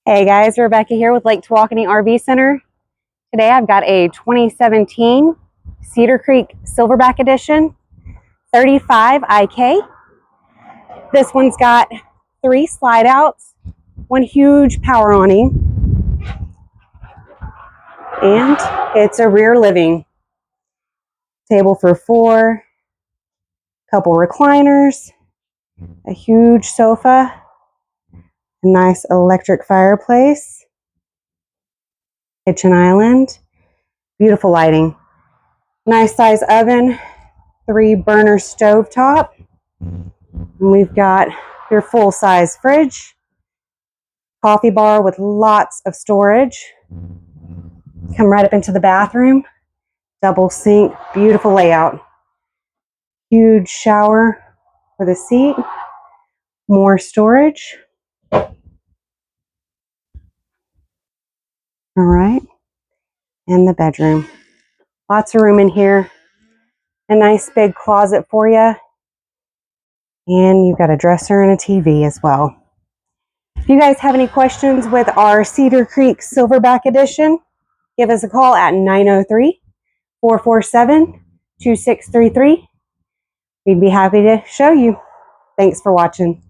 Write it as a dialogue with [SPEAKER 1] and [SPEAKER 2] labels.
[SPEAKER 1] Hey guys, Rebecca here with Lake Tawakoni RV Center. Today I've got a 2017 Cedar Creek Silverback Edition 35IK. This one's got 3 slide outs, 1 huge power awning, and it's a rear living. Table for 4, couple recliners, a huge sofa, a nice electric fireplace, kitchen island, beautiful lighting, nice size oven, 3 burner stove top. And we've got your full size fridge, coffee bar with lots of storage. Come right up into the bathroom, double sink, beautiful layout. Huge shower with a seat, more storage. All right, and the bedroom. Lots of room in here. A nice big closet for you. And you've got a dresser and a TV as well. If you guys have any questions with our Cedar Creek Silverback Edition, give us a call at 903-447-2633. We'd be happy to show you. Thanks for watching.